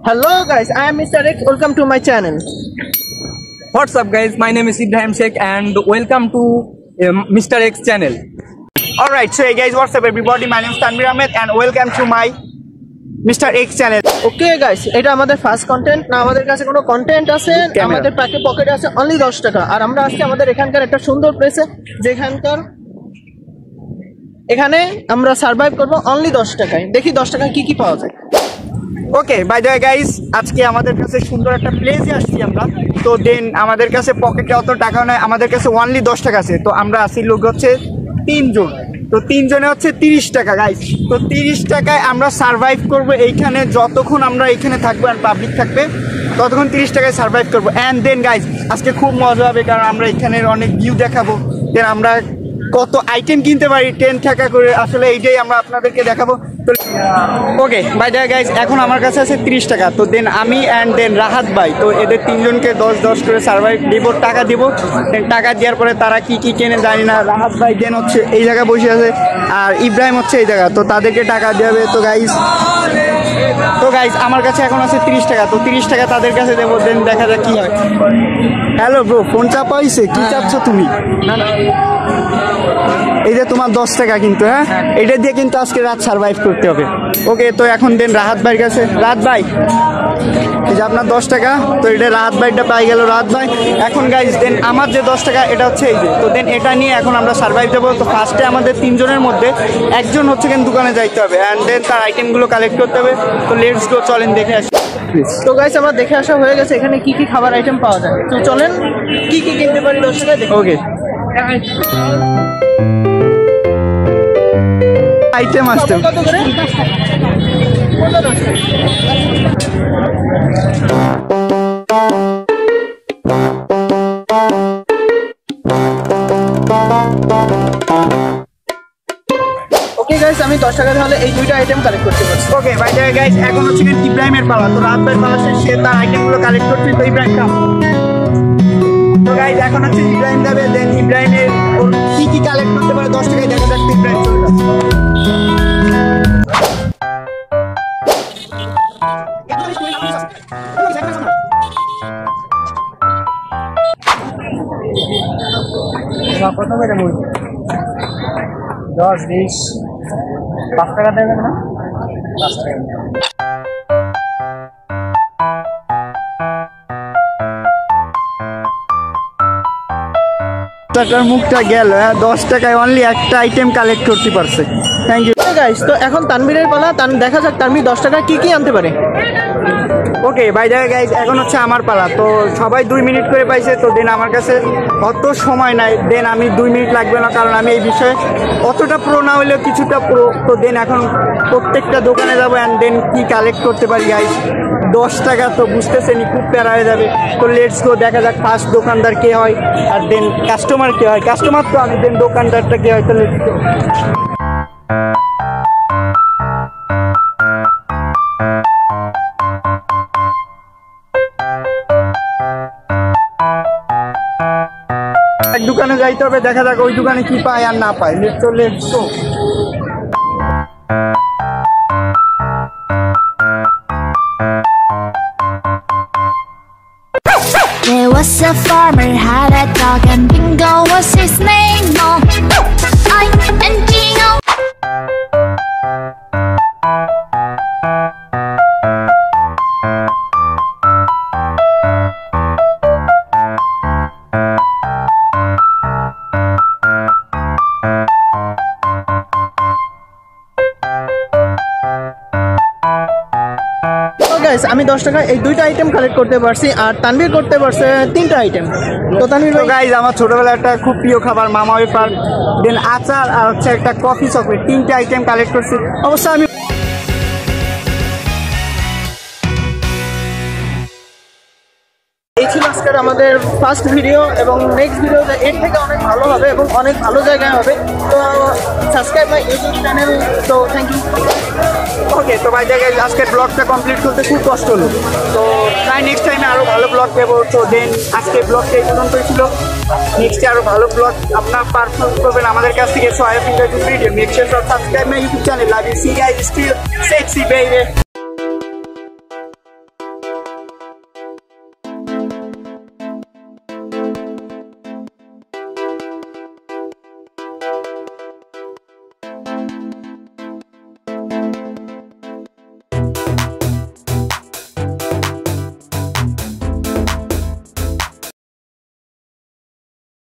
Hello guys, I am Mr. X. Welcome to my channel. What's up guys, my name is Ibrahim Sheikh and welcome to Mr. X channel. Alright, so hey guys, what's up everybody, my name is Tanvir Ahmed and welcome to my Mr. X channel. Okay guys, এটা আমাদের first content না, আমাদের কাছে কোনো content আছে, আমাদের পকেটে আছে অনলি 10 টাকা। আর আমরা আজকে আমাদের এখানকার একটা সুন্দর প্লেসে, যেখানকার এখানে আমরা সার্ভাইভ করব অনলি 10 টাকায়। দেখি 10 টাকায় কি কি পাওয়া যায়। ওকে, বাই দ্য ওয়ে গাইস, আজকে আমাদের কাছে সুন্দর একটা প্লেসে আসছি আমরা। তো দেন আমাদের কাছে পকেটে অত টাকা নাই, আমাদের কাছে অনলি 10 টাকা আছে। তো আমরা আসি লোক হচ্ছে 3 জন, তো 3 জনে হচ্ছে 30 টাকা গাইস। তো 30 টাকায় আমরা সার্ভাইভ করব এইখানে, যতক্ষণ আমরা এইখানে থাকবো আর পাবলিক থাকবে ততক্ষণ 30 টাকায় সার্ভাইভ করবো। অ্যান্ড দেন গাইস, আজকে খুব মজা হবে, কারণ আমরা এখানের অনেক ভিউ দেখাবো। দেন আমরা কত আইটেম কিনতে পারি 10 টাকা করে, আসলে এইটাই আমরা আপনাদেরকে দেখাবো। তো ওকে বাই দ্য গাইস, এখন আমার কাছে আছে 30 টাকা। তো দেন আমি অ্যান্ড দেন রাহাত ভাই, তো এদের 3 জনকে 10 করে সার্ভাইভ দিব, টাকা দিব। দেন টাকা দেওয়ার পরে তারা কি কি কেনে জানি না। রাহাত ভাই দেন হচ্ছে এই জায়গায় বসে আছে, আর ইব্রাহিম হচ্ছে এই জায়গা, তো তাদেরকে টাকা দেবে। তো গাইস আমার কাছে এখন আছে 30 টাকা, তো 30 টাকা তাদের কাছে দেবো। দেন দেখা যাক কি হয়। হ্যালো ব্রো, ফোন চাপা হয়েছে, কি চাপছো তুমি? না না, এই যে তোমার 10 টাকা কিন্তু, হ্যাঁ এটা দিয়ে কিন্তু আজকে রাত সার্ভাইভ করতে হবে। ওকে, তো এখন দেন রাহাত ভাইয়ের কাছে। রাহাত ভাই, এই যে আপনার 10 টাকা, তো এটা রাহাত ভাইটা পাই গেল। রাহাত ভাই এখন গাইজ দেন আমার যে 10 টাকা এটা হচ্ছে এই যে, তো দেন এটা নিয়ে এখন আমরা সার্ভাইভ দেবো। তো ফার্স্টে আমাদের 3 জনের মধ্যে একজন হচ্ছে কিন্তু দোকানে যাইতে হবে, অ্যান্ড দেন তার আইটেমগুলো কালেক্ট করতে হবে। তো লেটস গো, চলেন দেখে আসি। তো গাইস আমার দেখে আসা হয়ে গেছে এখানে কি কি খাবার আইটেম পাওয়া যায়। তো চলেন কি কি কিনতে পারি 10 টাকায় দেখি। ওকে, আইটেম আসছে কত করে? ওকে গাইস, আমি 10 টাকা তাহলে এই দুইটা আইটেম কালেক্ট করতে পারছি। Okay bye the way guys, এখন হচ্ছে কিন্তু ইব্রাহিমের পালা। তো রাত ভাই পালা শেষ, সে তার আইটেমগুলো কালেক্ট করছে। তো ইব্রাহিম কাম। তো গাইস এখন হচ্ছে ইব্রাহিম যাবে, দেন ইব্রাহিমের ওর কি কি কালেক্ট করতে পারে 10 টাকায় দেখা যাক। ইব্রাহিম চলে যাচ্ছে। কত করে বলছি? 10, 20, 5 টাকা দেবেন না? 5 টাকা। টাকার মুখটা গেল, 10 টাকায় অনলি একটা আইটেম কালেক্ট করতে পারছে। থ্যাংক ইউ গাইস, তো এখন তানভীরের পালা। দেখা যাক তানভীর 10 টাকায় কি কি আনতে পারে। Okay bye the way guys, এখন হচ্ছে আমার পালা। তো সবাই 2 মিনিট করে পাইছে। তো দেন আমার কাছে অত সময় নাই, দেন আমি 2 মিনিট লাগবে না, কারণ আমি এই বিষয়ে অতটা প্রো না হলেও কিছুটা প্রো। তো দেন এখন প্রত্যেকটা দোকানে যাবো, অ্যান্ড দেন কি কালেক্ট করতে পারি গাইস। 10 টাকা তো বুঝতেছেনি, খুব প্যারা হয়ে যাবে। তো লেটস গো, দেখা যাক ফার্স্ট দোকানদার কে হয়, আর দেন কাস্টমার কে হয়। কাস্টমার তো আমি, দেন দোকানদারটা কে হয়। তো লেটস গো। এক দোকানে যাইতে হবে, দেখা যাক ওই দোকানে কি পায় আর না পায়। Let's go. There was a farmer, had a dog, and Bingo was his name. Oh, I-N-G-O. আমি 10 টাকা এই দুইটা আইটেম কালেক্ট করতে পারছি, আর তানভীর করতে পারছে 3টা আইটেম। তো তানভীর ভাই, গাইজ আমার ছোটবেলায় একটা খুব প্রিয় খাবার মামা ওয়েফার, দেন আচার, আর হচ্ছে একটা কফি চকলেট, 3টে আইটেম কালেক্ট করছি। অবশ্য আমি এই ছিল আজকের আমাদের ফার্স্ট ভিডিও, এবং নেক্সট ভিডিওতে এর থেকে অনেক ভালো হবে এবং অনেক ভালো জায়গায় হবে। তো সাবস্ক্রাইব মাই ইউটিউব চ্যানেল। তো থ্যাংক ইউ। ওকে, তো ভাই জায়গায় আজকের ব্লগটা কমপ্লিট করতে খুব কষ্ট হলো। তো তাই নেক্সট টাইমে আরও ভালো ব্লগ দেবো। তো দেন আজকে ব্লগটা এই পর্যন্তই ছিল। নেক্সটে আরও ভালো ব্লগ আপনার পারফর্ম করবেন আমাদের কাছ থেকে। So I have enjoyed this video. Make sure to subscribe my YouTube channel. Love you, see guys, still sexy baby.